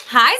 Hi,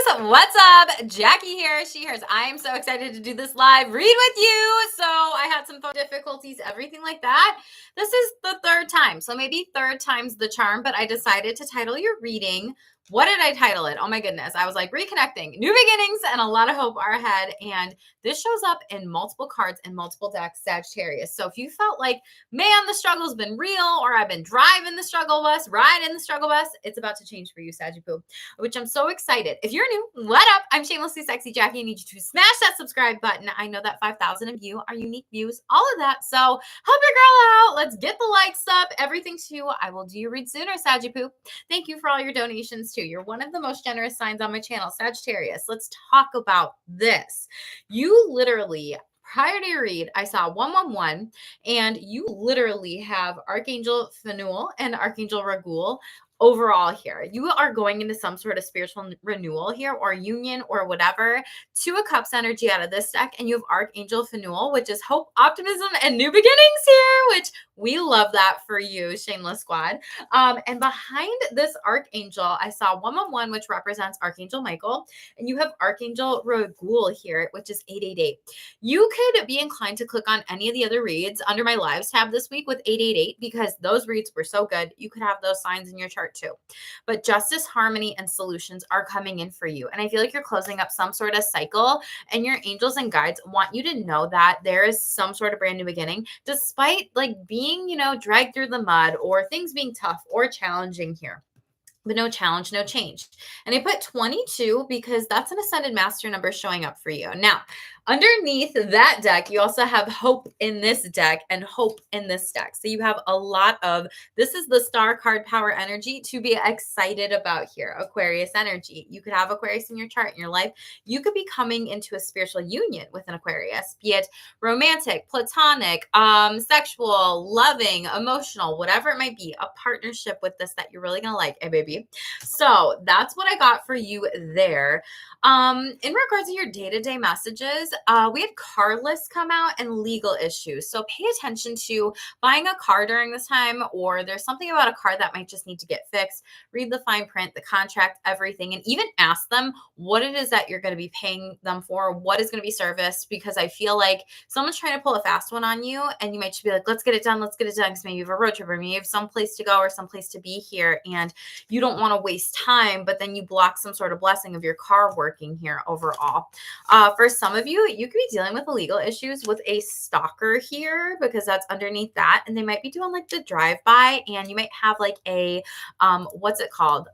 Sagittarius. What's up? Jackie here. She here's. I am so excited to do this live read with you. So I had some phone difficulties, everything like that. This is the third time. So maybe third time's the charm, but I decided to title your reading. What did I title it? Oh my goodness. I was like, reconnecting, new beginnings, and a lot of hope are ahead. And this shows up in multiple cards and multiple decks, Sagittarius. So if you felt like, man, the struggle's been real, or I've been driving the struggle bus, riding the struggle bus, it's about to change for you, Sagittarius, which I'm so excited. If you're new, what up? I'm Shamelessly Sexy Jackie. I need you to smash that subscribe button. I know that 5,000 of you are unique views, all of that. So help your girl out. Let's get the likes up. Everything too. I will do your read sooner, Sagipoop. Thank you for all your donations too. You're one of the most generous signs on my channel, Sagittarius. Let's talk about this. You literally, prior to your read, I saw 111, and you literally have Archangel Phanuel and Archangel Ragul overall here. You are going into some sort of spiritual renewal here, or union, or whatever. Two of Cups energy out of this deck, and you have Archangel Phanuel, which is hope, optimism, and new beginnings here, which we love that for you, Shameless Squad. And behind this Archangel, I saw 111, which represents Archangel Michael, and you have Archangel Ragul here, which is 888. You could be inclined to click on any of the other reads under my lives tab this week with 888, because those reads were so good. You could have those signs in your chart too. But justice, harmony, and solutions are coming in for you. And I feel like you're closing up some sort of cycle, and your angels and guides want you to know that there is some sort of brand new beginning, despite like being, dragged through the mud, or things being tough or challenging here. But no challenge, no change. And I put 22 because that's an ascended master number showing up for you. Now, underneath that deck, you also have hope in this deck and hope in this deck. So you have a lot of, this is the star card power energy to be excited about here. Aquarius energy. You could have Aquarius in your chart, in your life. You could be coming into a spiritual union with an Aquarius, be it romantic, platonic, sexual, loving, emotional, whatever it might be, a partnership with this that you're really going to like, baby. So that's what I got for you there. In regards to your day-to-day messages, we had car lists come out and legal issues. So pay attention to buying a car during this time, or there's something about a car that might just need to get fixed. Read the fine print, the contract, everything, and even ask them what it is that you're going to be paying them for, what is going to be serviced, because I feel like someone's trying to pull a fast one on you, and you might just be like, let's get it done, because maybe you have a road trip, or maybe you have some place to go or some place to be here, and you don't want to waste time, but then you block some sort of blessing of your car working here overall. For some of you, you could be dealing with illegal issues with a stalker here, because that's underneath that, and they might be doing like the drive-by, and you might have like a what's it called,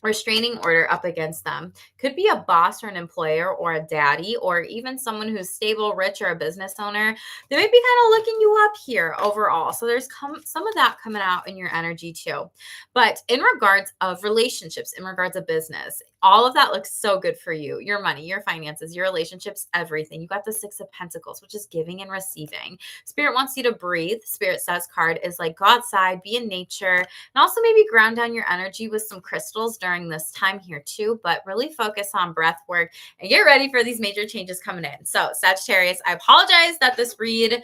restraining order up against them. Could be a boss or an employer or a daddy, or even someone who's stable, rich, or a business owner. They might be kind of looking you up here overall. So there's some of that coming out in your energy too. But in regards of relationships, in regards of business, all of that looks so good for you. Your money, your finances, your relationships, everything. You got the Six of Pentacles, which is giving and receiving. Spirit wants you to breathe. Spirit says card is like, go outside, be in nature, and also maybe ground down your energy with some crystals during this time here too, but really focus on breath work and get ready for these major changes coming in. So Sagittarius, I apologize that this read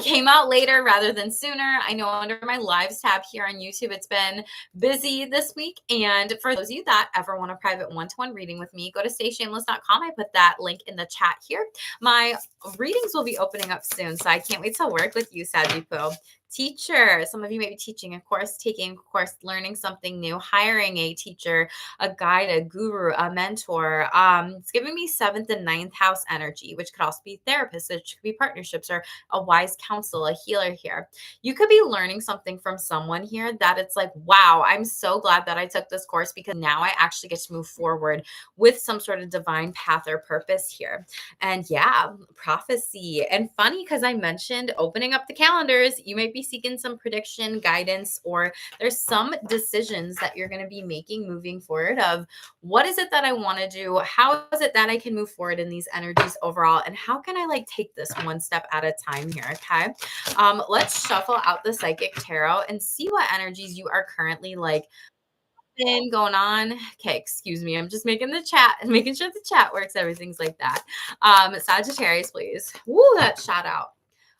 came out later rather than sooner. I know under my lives tab here on YouTube, it's been busy this week. And for those of you that ever want a private one-to-one reading with me, go to stayshameless.com. I put that link in the chat here. My readings will be opening up soon, so I can't wait to work with you, Sagipo. Teacher, some of you may be teaching a course, taking a course, learning something new, hiring a teacher, a guide, a guru, a mentor. It's giving me 7th and 9th house energy, which could also be therapists, which could be partnerships, or a wise counsel, a healer here. You could be learning something from someone here that it's like, wow, I'm so glad that I took this course, because now I actually get to move forward with some sort of divine path or purpose here. And yeah, prophecy. And funny, because I mentioned opening up the calendars, you might be seeking some prediction, guidance, or there's some decisions that you're going to be making moving forward of what is it that I want to do? How is it that I can move forward in these energies overall? And how can I like take this one step at a time here? Okay. Let's shuffle out the Psychic Tarot and see what energies you are currently like going on. Okay, excuse me. I'm just making the chat and making sure the chat works. Everything's like that. Sagittarius, please. Woo, that shot out.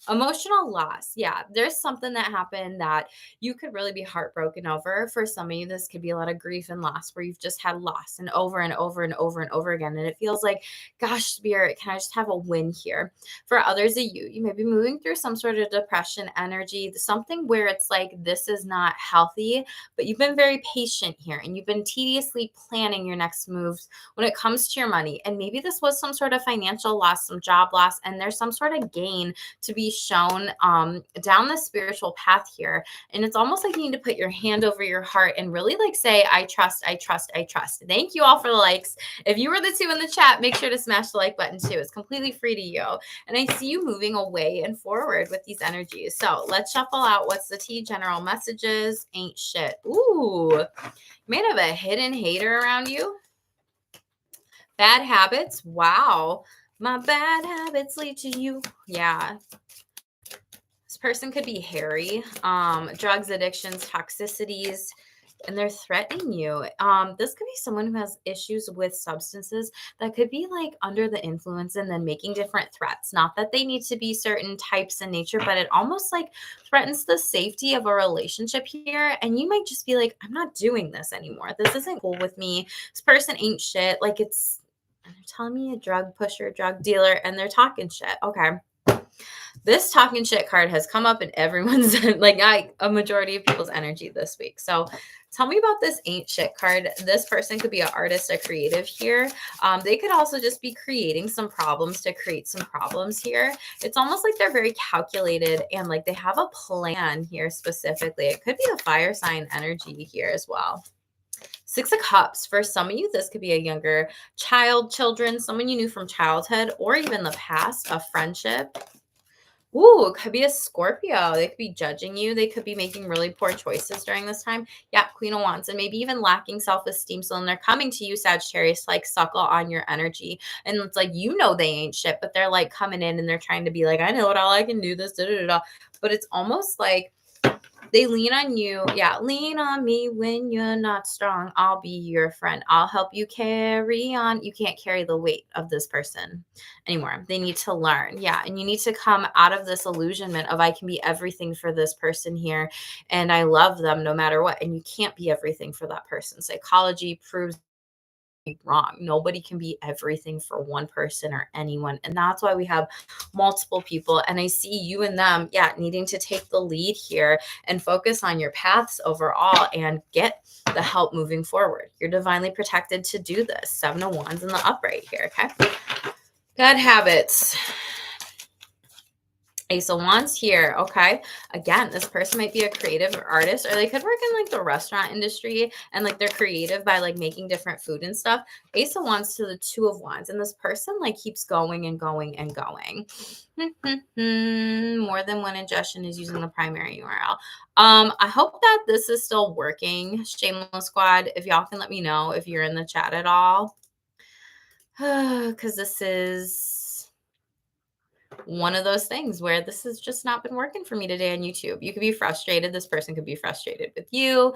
Emotional loss. Yeah, there's something that happened that you could really be heartbroken over. For some of you, this could be a lot of grief and loss where you've just had loss and over and over and over and over again. And it feels like, gosh, spirit, can I just have a win here? For others of you, you may be moving through some sort of depression energy, something where it's like, this is not healthy, but you've been very patient here and you've been tediously planning your next moves when it comes to your money. And maybe this was some sort of financial loss, some job loss, and there's some sort of gain to be shown down the spiritual path here. And it's almost like you need to put your hand over your heart and really like say, I trust, I trust, I trust. Thank you all for the likes. If you were the two in the chat, make sure to smash the like button too. It's completely free to you. And I see you moving away and forward with these energies. So let's shuffle out what's the tea. General messages. Ain't shit. Ooh, may have a hidden hater around you. Bad habits. Wow. My bad habits lead to you. Yeah. This person could be hairy, drugs, addictions, toxicities, and they're threatening you. This could be someone who has issues with substances that could be like under the influence and then making different threats. Not that they need to be certain types in nature, but it almost like threatens the safety of a relationship here. And you might just be like, I'm not doing this anymore. This isn't cool with me. This person ain't shit. Like they're telling me a drug pusher, drug dealer, and they're talking shit. Okay. This talking shit card has come up in everyone's a majority of people's energy this week. So tell me about this ain't shit card. This person could be an artist, a creative here. They could also just be creating some problems to create some problems here. It's almost like they're very calculated and like they have a plan here specifically. It could be a fire sign energy here as well. Six of Cups. For some of you, this could be a younger children, someone you knew from childhood or even the past, a friendship. Ooh, it could be a Scorpio. They could be judging you. They could be making really poor choices during this time. Yeah, Queen of Wands, and maybe even lacking self-esteem. So when they're coming to you, Sagittarius, like suckle on your energy. And it's like, you know, they ain't shit, but they're like coming in and they're trying to be like, I know it all, I can do this, da, da, da, da. But it's almost like they lean on you. Yeah, lean on me when you're not strong. I'll be your friend. I'll help you carry on. You can't carry the weight of this person anymore. They need to learn. Yeah, and you need to come out of this illusionment of I can be everything for this person here and I love them no matter what. And you can't be everything for that person. Psychology proves wrong. Nobody can be everything for one person or anyone. And that's why we have multiple people. And I see you and them, needing to take the lead here and focus on your paths overall and get the help moving forward. You're divinely protected to do this. 7 of Wands in the upright here. Okay. Bad habits. Ace of Wands here. Okay. Again, this person might be a creative artist, or they could work in like the restaurant industry and like they're creative by like making different food and stuff. Ace of Wands to the 2 of Wands. And this person like keeps going and going and going. More than one ingestion is using the primary URL. I hope that this is still working. Shameless Squad, if y'all can let me know if you're in the chat at all. Because this is one of those things where this has just not been working for me today on YouTube. You could be frustrated. This person could be frustrated with you.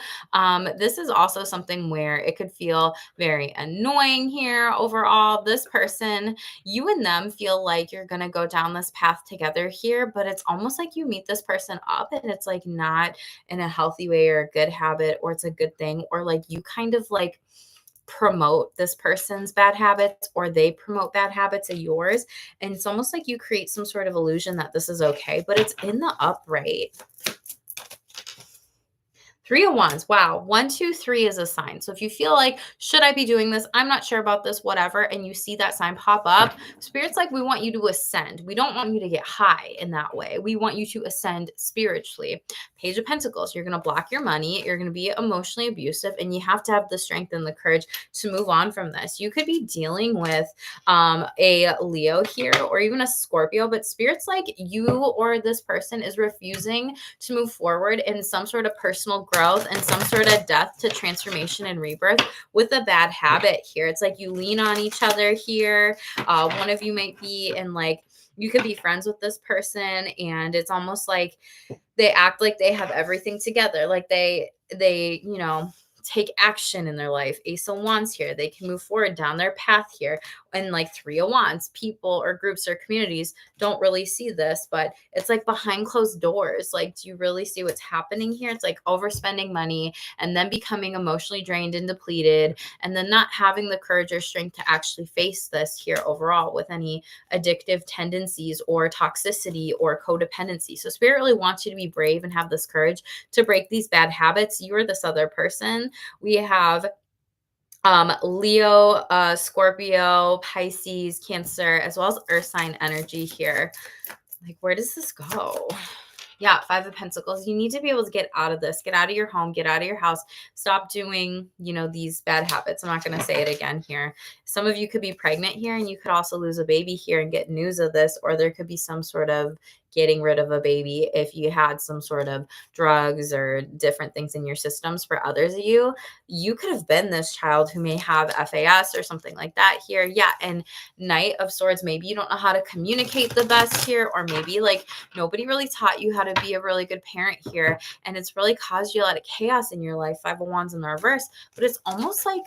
This is also something where it could feel very annoying here overall. This person, you and them feel like you're going to go down this path together here, but it's almost like you meet this person up and it's like not in a healthy way or a good habit, or it's a good thing, or like you kind of like promote this person's bad habits or they promote bad habits of yours. And it's almost like you create some sort of illusion that this is okay, but it's in the upright. 3 of Wands. Wow. 1, 2, 3 is a sign. So if you feel like, should I be doing this? I'm not sure about this, whatever. And you see that sign pop up, Spirit's like, we want you to ascend. We don't want you to get high in that way. We want you to ascend spiritually. Page of Pentacles. You're going to block your money. You're going to be emotionally abusive, and you have to have the strength and the courage to move on from this. You could be dealing with a Leo here or even a Scorpio, but Spirit's like you or this person is refusing to move forward in some sort of personal growth and some sort of death to transformation and rebirth with a bad habit here. It's like you lean on each other here. One of you might be in like, you could be friends with this person and it's almost like they act like they have everything together. Like they, you know, take action in their life. Ace of Wands here, they can move forward down their path here. And like Three of Wands, people or groups or communities don't really see this, but it's like behind closed doors. Like, do you really see what's happening here? It's like overspending money and then becoming emotionally drained and depleted, and then not having the courage or strength to actually face this here overall with any addictive tendencies or toxicity or codependency. So Spirit really wants you to be brave and have this courage to break these bad habits. You are this other person. We have Leo, Scorpio, Pisces, Cancer, as well as Earth sign energy here. Like, where does this go? Yeah, Five of Pentacles. You need to be able to get out of this, get out of your home, get out of your house, stop doing, these bad habits. I'm not going to say it again here. Some of you could be pregnant here, and you could also lose a baby here and get news of this, or there could be some sort of getting rid of a baby if you had some sort of drugs or different things in your systems. For others of you, you could have been this child who may have FAS or something like that here. Yeah, and Knight of Swords, maybe you don't know how to communicate the best here, or maybe like nobody really taught you how to be a really good parent here, and it's really caused you a lot of chaos in your life. Five of Wands in the reverse, but it's almost like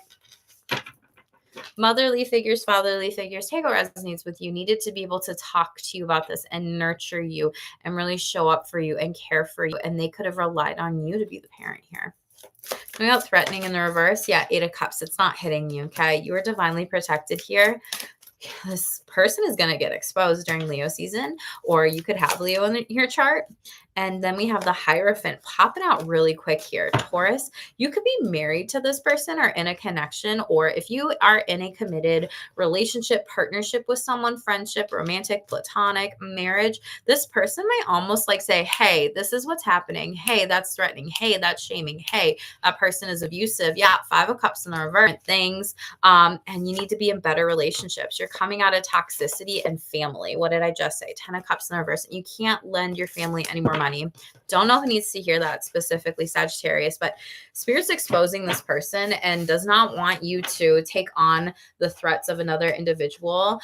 motherly figures, fatherly figures, take what resonates with you, needed to be able to talk to you about this and nurture you and really show up for you and care for you. And they could have relied on you to be the parent here. Coming out threatening in the reverse. Yeah, Eight of Cups. It's not hitting you. Okay. You are divinely protected here. This person is going to get exposed during Leo season, or you could have Leo in your chart. And then we have the Hierophant popping out really quick here. Taurus, you could be married to this person or in a connection, or if you are in a committed relationship, partnership with someone, friendship, romantic, platonic, marriage, this person might almost like say, hey, this is what's happening. Hey, that's threatening. Hey, that's shaming. Hey, that person is abusive. Yeah, Five of Cups in the reverse things. And you need to be in better relationships. You're coming out of toxicity and family. What did I just say? 10 of Cups in the reverse. And you can't lend your family any more money. Don't know who needs to hear that specifically, Sagittarius, but Spirit's exposing this person and does not want you to take on the threats of another individual.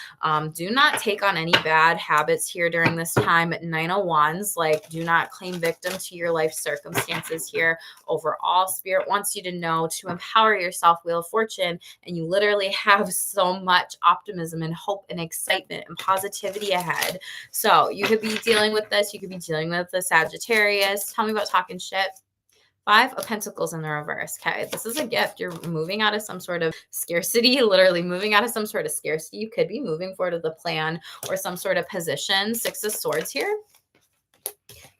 Do not take on any bad habits here during this time. Nine of Wands, like, do not claim victim to your life circumstances here. Overall, Spirit wants you to know to empower yourself, Wheel of Fortune, and you literally have so much optimism and hope and excitement and positivity ahead. So you could be dealing with this. You could be dealing with the Sagittarius. Tell me about talking shit. Five of Pentacles in the reverse. Okay, this is a gift. You're moving out of some sort of scarcity, literally moving out of some sort of scarcity. You could be moving forward to the plan or some sort of position. Six of Swords here.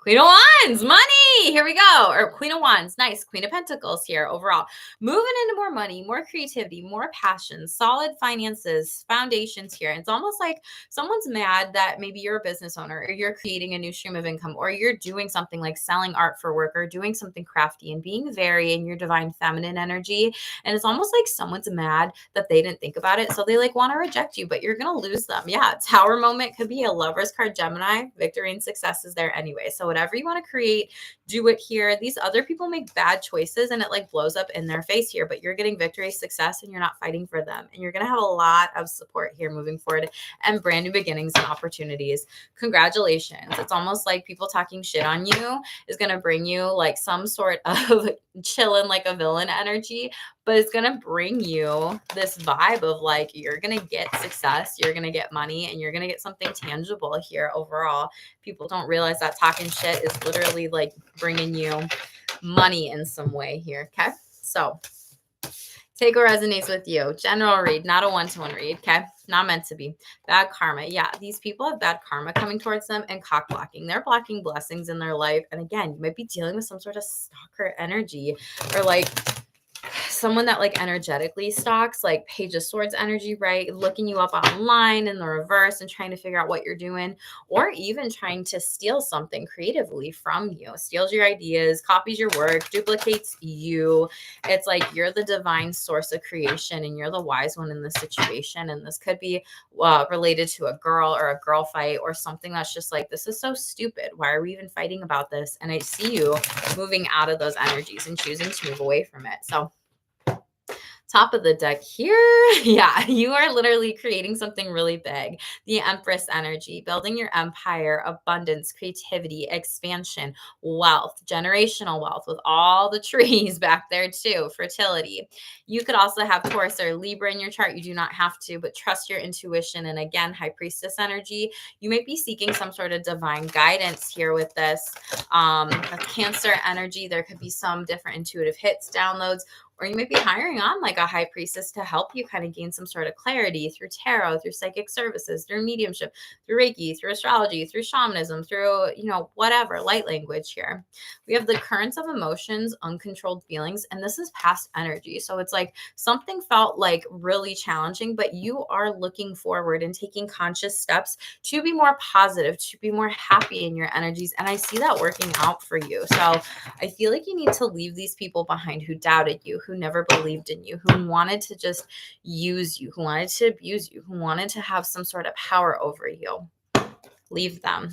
Queen of Wands, money. Here we go. Or Queen of Wands. Nice. Queen of Pentacles here overall. Moving into more money, more creativity, more passion, solid finances, foundations here. It's almost like someone's mad that maybe you're a business owner or you're creating a new stream of income, or you're doing something like selling art for work or doing something crafty and being very in your divine feminine energy. And it's almost like someone's mad that they didn't think about it. So they like want to reject you, but you're going to lose them. Yeah. Tower moment could be a Lover's card, Gemini. Victory and success is there anyway. So whatever you want to create, do it here. These other people make bad choices and it like blows up in their face here, but you're getting victory, success, and you're not fighting for them. And you're going to have a lot of support here moving forward and brand new beginnings and opportunities. Congratulations. It's almost like people talking shit on you is going to bring you like some sort of chilling like a villain energy, but it's going to bring you this vibe of like, you're going to get success, you're going to get money, and you're going to get something tangible here overall. People don't realize that talking shit is literally like bringing you money in some way here. Okay. So take what resonates with you. General read, not a one-to-one read. Okay. Not meant to be. Bad karma. Yeah. These people have bad karma coming towards them and cock blocking. They're blocking blessings in their life. And again, you might be dealing with some sort of stalker energy, or like someone that like energetically stalks, like Page of Swords energy, right? Looking you up online in the reverse and trying to figure out what you're doing, or even trying to steal something creatively from you, steals your ideas, copies your work, duplicates you. It's like you're the divine source of creation and you're the wise one in this situation. And this could be related to a girl or a girl fight or something that's just like, this is so stupid. Why are we even fighting about this? And I see you moving out of those energies and choosing to move away from it. So Top of the deck here. Yeah, you are literally creating something really big. The Empress energy, building your empire, abundance, creativity, expansion, wealth, generational wealth with all the trees back there too, fertility. You could also have Taurus or Libra in your chart. You do not have to, but trust your intuition. And again, High Priestess energy. You might be seeking some sort of divine guidance here with this. With Cancer energy, there could be some different intuitive hits, downloads, or you might be hiring on like a high priestess to help you kind of gain some sort of clarity through tarot, through psychic services, through mediumship, through Reiki, through astrology, through shamanism, through, whatever, light language here. We have the currents of emotions, uncontrolled feelings, and this is past energy. So it's like something felt like really challenging, but you are looking forward and taking conscious steps to be more positive, to be more happy in your energies. And I see that working out for you. So I feel like you need to leave these people behind who doubted you, who never believed in you, who wanted to just use you, who wanted to abuse you, who wanted to have some sort of power over you. Leave them.